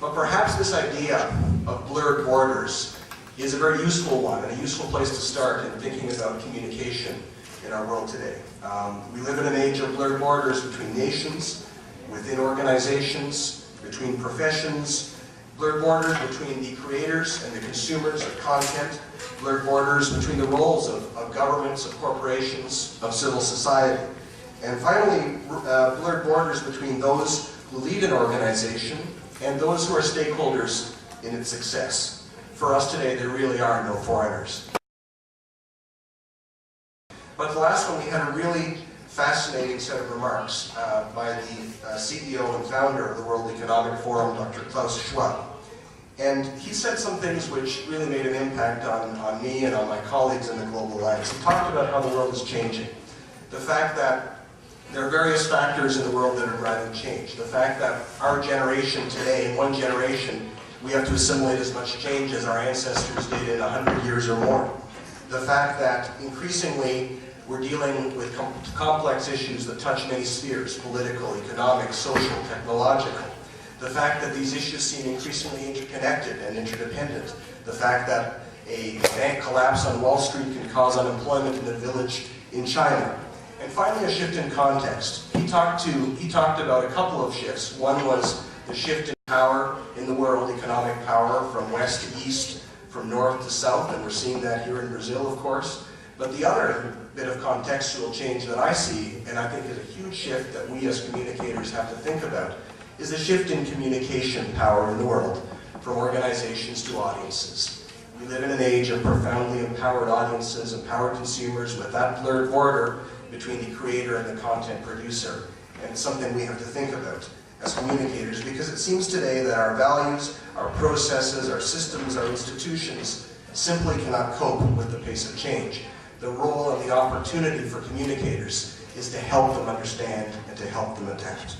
But perhaps this idea of blurred borders is a very useful one and a useful place to start in thinking about communication in our world today. We live in an age of blurred borders between nations, within organizations, between professions, blurred borders between the creators and the consumers of content, blurred borders between the roles of governments, of corporations, of civil society. And finally, blurred borders between those who lead an organization and those who are stakeholders in its success. For us today, there really are no foreigners. But the last one, we had a really fascinating set of remarks by the CEO and founder of the World Economic Forum, Dr. Klaus Schwab. And he said some things which really made an impact on me and on my colleagues in the Global Alliance. He talked about how the world is changing. The fact that there are various factors in the world that are driving change. The fact that our generation today, in one generation, we have to assimilate as much change as our ancestors did in 100 years or more. The fact that increasingly we're dealing with complex issues that touch many spheres, political, economic, social, technological. The fact that these issues seem increasingly interconnected and interdependent. The fact that a bank collapse on Wall Street can cause unemployment in a village in China. And finally, a shift in context. He talked about a couple of shifts. One was the shift in power in the world, economic power from west to east, from north to south, and we're seeing that here in Brazil, of course. But the other bit of contextual change that I see, and I think is a huge shift that we as communicators have to think about, is the shift in communication power in the world, from organizations to audiences. We live in an age of profoundly empowered audiences, empowered consumers, with that blurred border between the creator and the content producer. And it's something we have to think about as communicators, because it seems today that our values, our processes, our systems, our institutions simply cannot cope with the pace of change. The role and the opportunity for communicators is to help them understand and to help them adapt.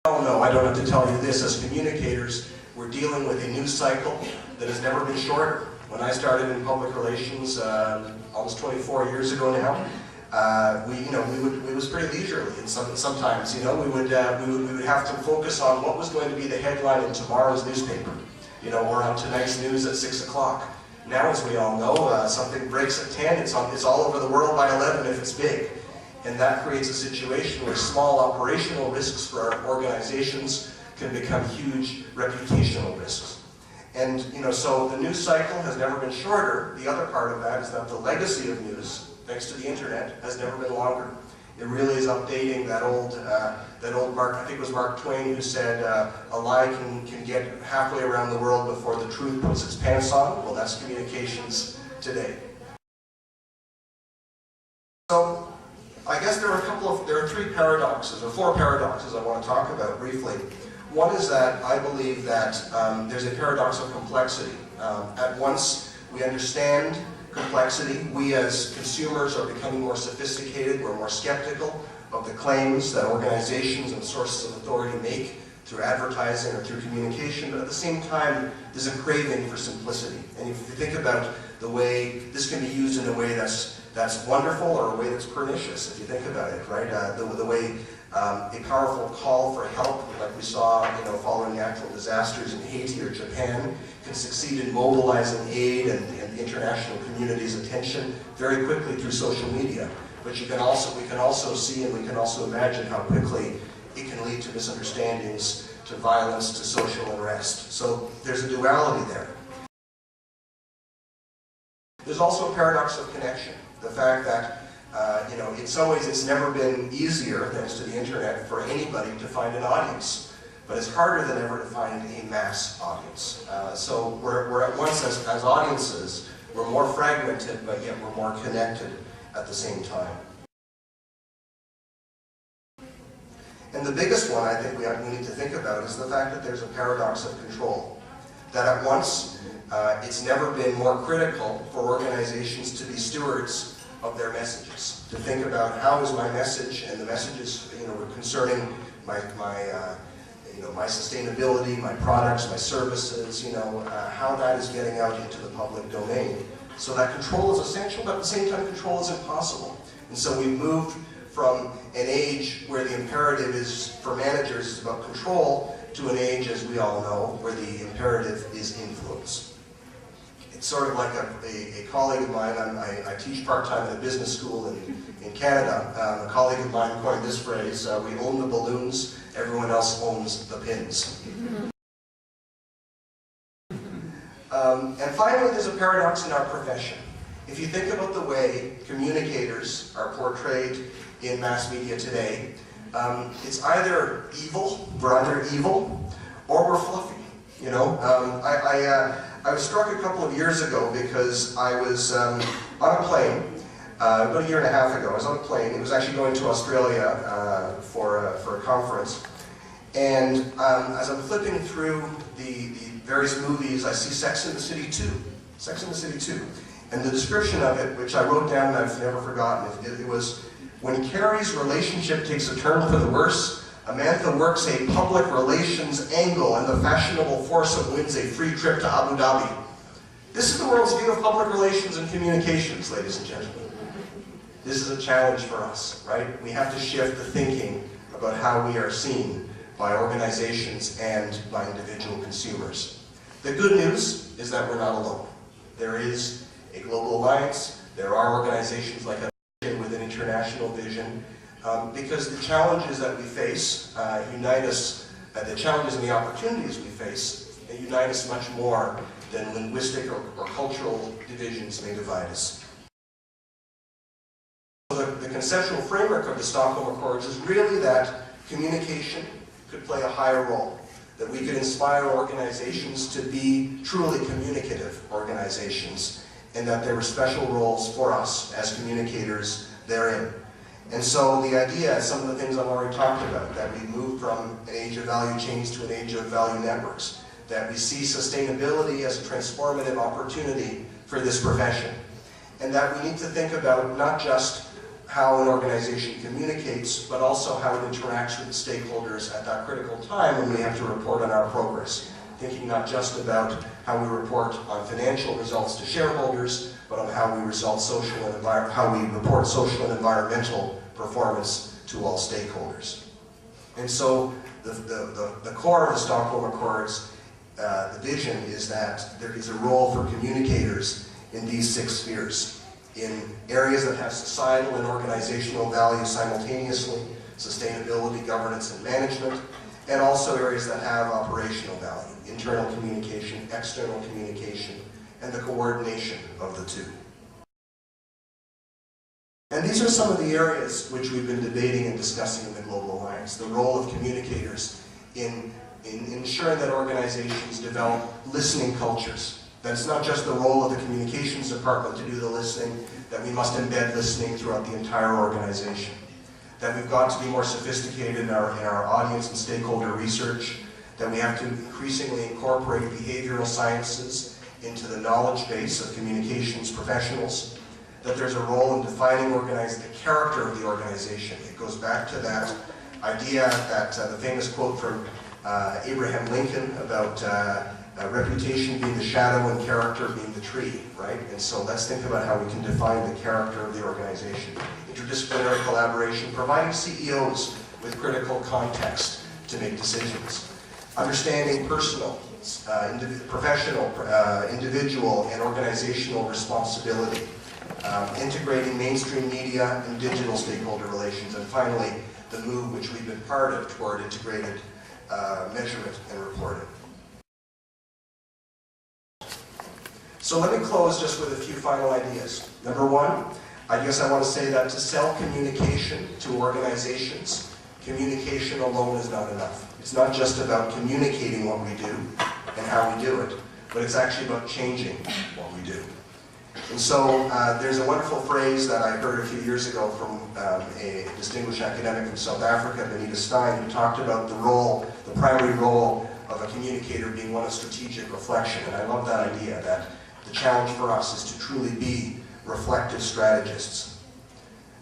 Oh no, I don't have to tell you this. As communicators, we're dealing with a news cycle that has never been shorter. When I started in public relations almost 24 years ago now, it was pretty leisurely. And sometimes, we would have to focus on what was going to be the headline in tomorrow's newspaper, or on tonight's news at 6 o'clock. Now, as we all know, something breaks at 10. It's all over the world by 11 if it's big. And that creates a situation where small operational risks for our organizations can become huge reputational risks. And, so the news cycle has never been shorter. The other part of that is that the legacy of news, thanks to the internet, has never been longer. It really is updating that old Mark, I think it was Mark Twain who said, a lie can get halfway around the world before the truth puts its pants on. Well, that's communications today. So, I guess there are three paradoxes, or four paradoxes I want to talk about briefly. One is that I believe that there's a paradox of complexity. At once, we understand complexity. We as consumers are becoming more sophisticated. We're more skeptical of the claims that organizations and sources of authority make through advertising or through communication. But at the same time, there's a craving for simplicity. And if you think about the way this can be used in a way that's wonderful or a way that's pernicious, if you think about it, right? The way a powerful call for help, like we saw, following natural disasters in Haiti or Japan, can succeed in mobilizing aid and international community's attention very quickly through social media. But we can also see and we can also imagine how quickly it can lead to misunderstandings, to violence, to social unrest. So there's a duality there. There's also a paradox of connection. The fact that in some ways it's never been easier, thanks to the internet, for anybody to find an audience. But it's harder than ever to find a mass audience. So we're at once, as audiences, we're more fragmented, but yet we're more connected at the same time. And the biggest one I think we need to think about is the fact that there's a paradox of control. That at once, it's never been more critical for organizations to be stewards of their messages, to think about how is my message and the messages concerning my sustainability, my products, my services, how that is getting out into the public domain. So that control is essential, but at the same time control is impossible. And so we've moved from an age where the imperative is for managers is about control to an age, as we all know, where the imperative is influence. It's sort of like a colleague of mine, I teach part-time at a business school in Canada. A colleague of mine coined this phrase, we own the balloons, everyone else owns the pins. And finally, there's a paradox in our profession. If you think about the way communicators are portrayed in mass media today, it's either evil, we're either evil, or we're fluffy. You know, I was struck a couple of years ago because I was on a plane, about a year and a half ago. I was on a plane. It was actually going to Australia for a conference. And as I'm flipping through the various movies, I see Sex and the City 2. Sex and the City 2. And the description of it, which I wrote down and I've never forgotten, it was, when Carrie's relationship takes a turn for the worse, Amantha works a public relations angle and the fashionable foursome wins a free trip to Abu Dhabi. This is the world's view of public relations and communications, ladies and gentlemen. This is a challenge for us, right? We have to shift the thinking about how we are seen by organizations and by individual consumers. The good news is that we're not alone. There is a global alliance. There are organizations like with an international vision, because the challenges that we face unite us, the challenges and the opportunities we face unite us much more than linguistic or cultural divisions may divide us. The conceptual framework of the Stockholm Accords is really that communication could play a higher role, that we could inspire organizations to be truly communicative organizations, and that there were special roles for us as communicators therein. And so the idea, some of the things I've already talked about, that we move from an age of value chains to an age of value networks, that we see sustainability as a transformative opportunity for this profession, and that we need to think about not just how an organization communicates, but also how it interacts with the stakeholders at that critical time when we have to report on our progress. Thinking not just about how we report on financial results to shareholders, but on how we report social and environmental performance to all stakeholders. And so the core of the Stockholm Accords, the vision is that there is a role for communicators in these 6 spheres, in areas that have societal and organizational value simultaneously, sustainability, governance, and management, and also areas that have operational value, internal communication, external communication, and the coordination of the two. And these are some of the areas which we've been debating and discussing in the Global Alliance, the role of communicators in ensuring that organizations develop listening cultures. That it's not just the role of the communications department to do the listening, that we must embed listening throughout the entire organization. That we've got to be more sophisticated in our audience and stakeholder research, that we have to increasingly incorporate behavioral sciences into the knowledge base of communications professionals, that there's a role in defining the character of the organization. It goes back to that idea, that the famous quote from Abraham Lincoln about reputation being the shadow and character being the tree, right? And so let's think about how we can define the character of the organization. Interdisciplinary collaboration, providing CEOs with critical context to make decisions. Understanding personal, professional, individual, and organizational responsibility. Integrating mainstream media and digital stakeholder relations. And finally, the move which we've been part of toward integrated measurement and reporting. So let me close just with a few final ideas. Number one, I guess I want to say that to sell communication to organizations, communication alone is not enough. It's not just about communicating what we do and how we do it, but it's actually about changing what we do. And so there's a wonderful phrase that I heard a few years ago from a distinguished academic from South Africa, Benita Stein, who talked about the primary role of a communicator being one of strategic reflection. And I love that idea, that the challenge for us is to truly be reflective strategists.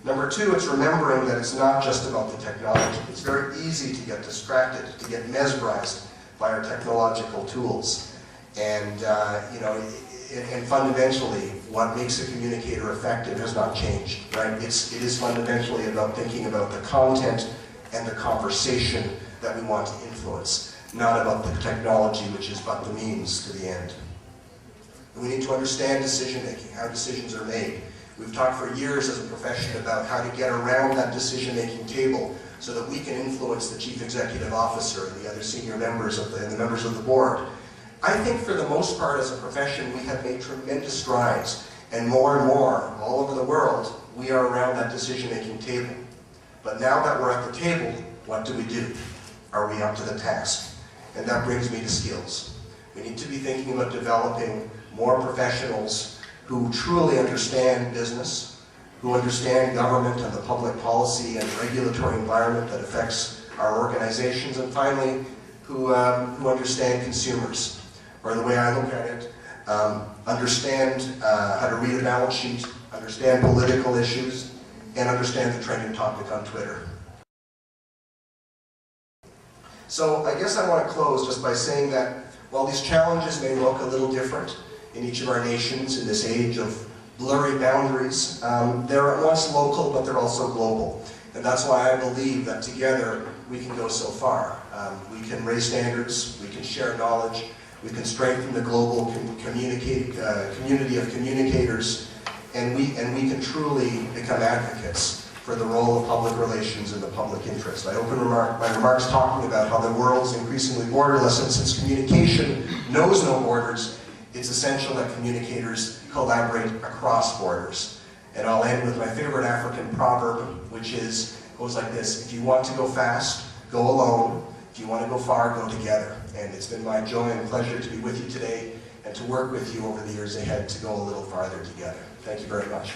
Number two, it's remembering that it's not just about the technology. It's very easy to get distracted, to get mesmerized by our technological tools. And and fundamentally, what makes a communicator effective has not changed, right? It is fundamentally about thinking about the content and the conversation that we want to influence, not about the technology, which is but the means to the end. And we need to understand decision-making, how decisions are made. We've talked for years as a profession about how to get around that decision-making table so that we can influence the chief executive officer and the other senior members of the members of the board. I think for the most part as a profession we have made tremendous strides, and more all over the world we are around that decision-making table. But now that we're at the table, what do? Are we up to the task? And that brings me to skills. We need to be thinking about developing more professionals who truly understand business, who understand government and the public policy and regulatory environment that affects our organizations, and finally, who understand consumers. Or the way I look at it, understand how to read a balance sheet, understand political issues, and understand the trending topic on Twitter. So I guess I want to close just by saying that while these challenges may look a little different in each of our nations in this age of blurry boundaries, they're at once local, but they're also global. And that's why I believe that together we can go so far. We can raise standards, we can share knowledge, we can strengthen the global community of communicators, and we can truly become advocates for the role of public relations in the public interest. I open my remarks talking about how the world's increasingly borderless, and since communication knows no borders, it's essential that communicators collaborate across borders. And I'll end with my favorite African proverb, which goes like this: if you want to go fast, go alone. If you want to go far, go together. And it's been my joy and pleasure to be with you today and to work with you over the years ahead to go a little farther together. Thank you very much.